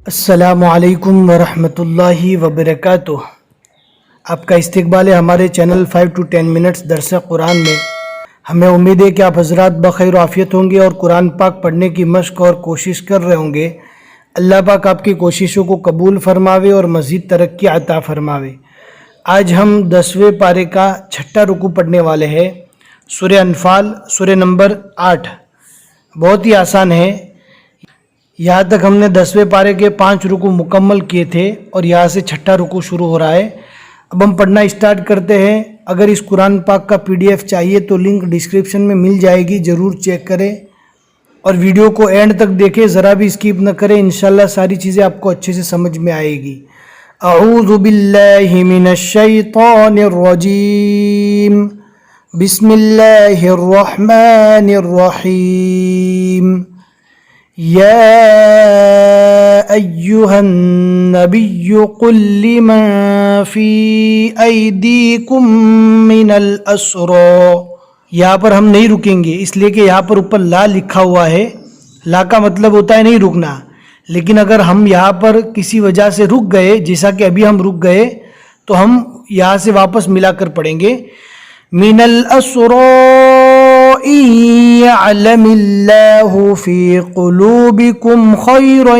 السلام علیکم ورحمۃ اللہ وبرکاتہ۔ آپ کا استقبال ہے ہمارے چینل 5 to 10 منٹس درس قرآن میں۔ ہمیں امید ہے کہ آپ حضرات بخیر و عافیت ہوں گے اور قرآن پاک پڑھنے کی مشق اور کوشش کر رہے ہوں گے۔ اللہ پاک آپ کی کوششوں کو قبول فرماوے اور مزید ترقی عطا فرماوے۔ آج ہم 10ویں پارے کا 6واں رکوع پڑھنے والے ہیں، سورہ انفال، سورہ نمبر 8۔ بہت ہی آسان ہے۔ یہاں تک ہم نے 10ویں پارے کے 5 رکوع مکمل کیے تھے اور یہاں سے 6واں رکوع شروع ہو رہا ہے۔ اب ہم پڑھنا اسٹارٹ کرتے ہیں۔ اگر اس قرآن پاک کا PDF چاہیے تو لنک ڈسکرپشن میں مل جائے گی، ضرور چیک کریں اور ویڈیو کو اینڈ تک دیکھیں، ذرا بھی اسکپ نہ کریں، انشاءاللہ ساری چیزیں آپ کو اچھے سے سمجھ میں آئے گی۔ اعوذ باللہ من الشیطان الرجیم، بسم اللہ الرحمن الرحیم۔ یا ایہا النبی قل لمن فی ایدیکم من الاسری۔ یہاں پر ہم نہیں رکیں گے اس لیے کہ یہاں پر اوپر لا لکھا ہوا ہے۔ لا کا مطلب ہوتا ہے نہیں رکنا، لیکن اگر ہم یہاں پر کسی وجہ سے رک گئے، جیسا کہ ابھی ہم رک گئے، تو ہم یہاں سے واپس ملا کر پڑھیں گے۔ من الاسری إن يعلم الله في قلوبكم خيرا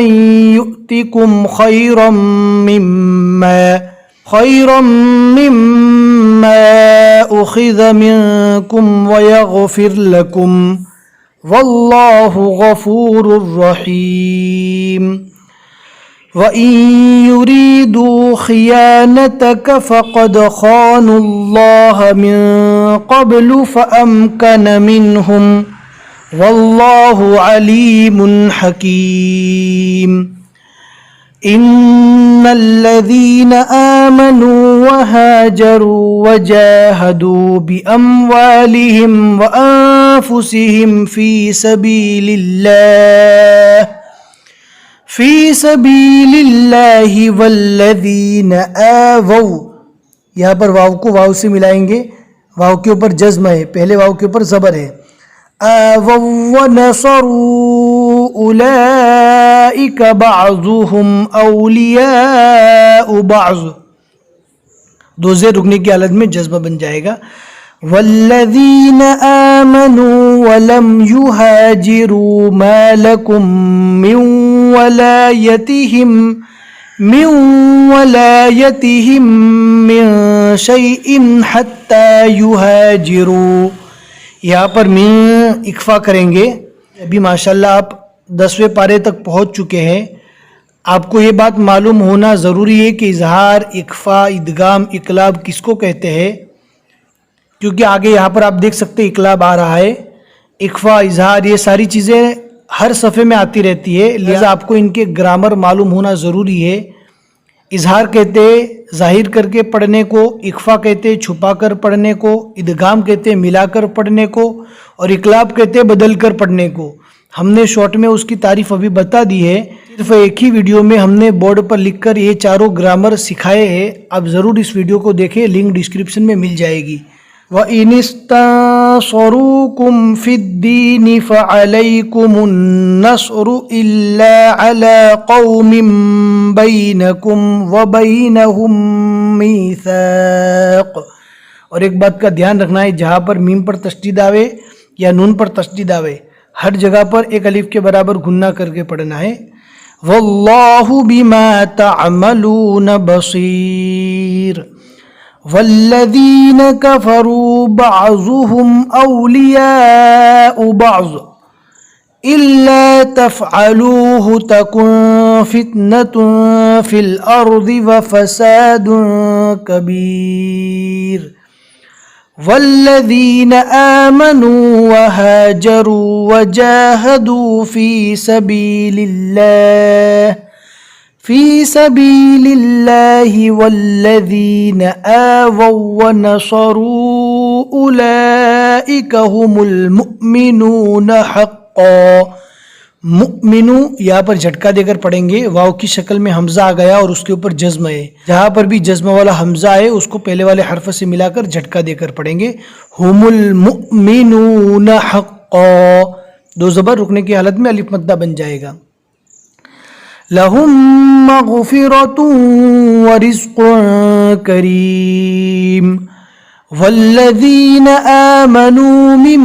يؤتكم خيرا مما أخذ منكم ويغفر لكم والله غفور رحيم۔ وَإِن يُرِيدُوا خِيَانَتَكَ فَقَدْ خَانُوا اللَّهَ مِن قَبْلُ فَأَمْكَنَ مِنْهُمْ وَاللَّهُ عَلِيمٌ حَكِيمٌ۔ إِنَّ الَّذِينَ آمَنُوا وَهَاجَرُوا وَجَاهَدُوا بِأَمْوَالِهِمْ وَأَنفُسِهِمْ فِي سبیل اللہ والذین آووا، یہاں پر واو کو واو سے ملائیں گے، واو کے اوپر جزم ہے، پہلے واو کے اوپر زبر ہے۔ آووا ونصروا اولئک بعضهم اولیاء بعض، دو زیر رکنے کی حالت میں جذبہ بن جائے گا۔ والذین آمنوا ولم یہاجروا ما لکم من ولایتهم من شیء حتی یہاجروا، یہاں پر من اکفا کریں گے۔ ابھی ماشاءاللہ آپ 10ویں پارے تک پہنچ چکے ہیں۔ آپ کو یہ بات معلوم ہونا ضروری ہے کہ اظہار، اکفا، ادغام، اقلاب کس کو کہتے ہیں، کیونکہ آگے یہاں پر آپ دیکھ سکتے اقلاب آ رہا ہے۔ اکفا، اظہار، یہ ساری چیزیں ہر صفحے میں آتی رہتی ہے، لہذا آپ کو ان کے گرامر معلوم ہونا ضروری ہے۔ اظہار کہتے ظاہر کر کے پڑھنے کو، اکفا کہتے چھپا کر پڑھنے کو، ادغام کہتے ملا کر پڑھنے کو، اور اقلاب کہتے بدل کر پڑھنے کو۔ ہم نے شارٹ میں اس کی تعریف ابھی بتا دی ہے، صرف ایک ہی ویڈیو میں ہم نے بورڈ پر لکھ کر یہ چاروں گرامر سکھائے ہیں۔ آپ ضرور اس ویڈیو کو دیکھیں، لنک ڈسکرپشن میں مل جائے گی۔ وَإِنِ اسْتَنصَرُوكُمْ فِي الدِّينِ فَعَلَيْكُمُ النَّصْرُ إِلَّا عَلَىٰ قَوْمٍ بَيْنَكُمْ وَبَيْنَهُمْ مِيثَاقٌ۔ اور ایک بات کا دھیان رکھنا ہے، جہاں پر میم پر تشدید آوے یا نون پر تشدید آوے، ہر جگہ پر ایک الف کے برابر گننا کر کے پڑھنا ہے۔ وَاللَّهُ بِمَا تَعْمَلُونَ بَصِيرٌ۔ والذین کفروا بعضهم اولیاء بعض الا تفعلوه تکن فتنة فی الارض وفساد کبیر۔ والذین آمنوا وهاجروا وجاهدوا فی سبیل اللہ والذین آووا ونصروا اولئک هم المؤمنون حقا۔ مؤمنو یہاں پر جھٹکا دے کر پڑھیں گے، واو کی شکل میں حمزہ آ گیا اور اس کے اوپر جزم ہے، جہاں پر بھی جزم والا حمزہ ہے اس کو پہلے والے حرف سے ملا کر جھٹکا دے کر پڑھیں گے۔ هم المؤمنون حقا، دو زبر رکنے کی حالت میں الف مدہ بن جائے گا۔ لهم مغفرة ورزق كريم والذين آمنوا من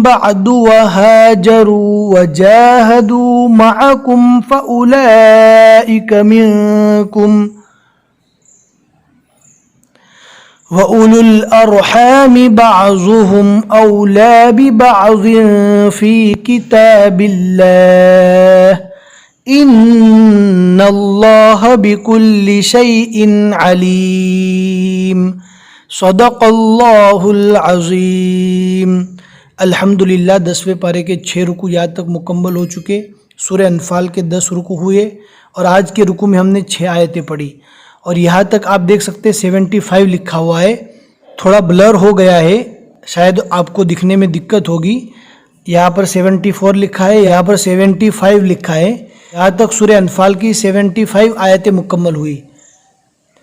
بعد وهاجروا وجاهدوا معكم فأولئك منكم وَأُولُو الْأَرْحَامِ بَعْضُهُمْ أَوْلَى بِبَعْضٍ فِي كِتَابِ اللَّهِ إِنَّ اللَّهَ بِكُلِّ شَيْءٍ عَلِيمٌ صدق اللہ العظیم۔ الحمدللہ 10ویں پارے کے 6 رکوع یہاں تک مکمل ہو چکے۔ سورہ انفال کے 10 رکوع ہوئے اور آج کے رکوع میں ہم نے 6 آیتیں پڑھی، اور یہاں تک آپ دیکھ سکتے 75 لکھا ہوا ہے، تھوڑا بلر ہو گیا ہے، شاید آپ کو دکھنے میں دقت ہوگی۔ یہاں پر 74 لکھا ہے، یہاں پر 75 لکھا ہے۔ یہاں تک سورہ انفال کی 75 آیتیں مکمل ہوئی۔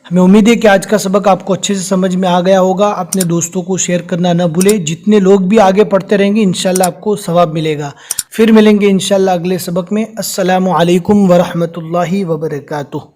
ہمیں امید ہے کہ آج کا سبق آپ کو اچھے سے سمجھ میں آ گیا ہوگا۔ اپنے دوستوں کو شیئر کرنا نہ بھولیں، جتنے لوگ بھی آگے پڑھتے رہیں گے انشاءاللہ آپ کو ثواب ملے گا۔ پھر ملیں گے انشاءاللہ اگلے سبق میں۔ السلام علیکم ورحمۃ اللہ وبرکاتہ۔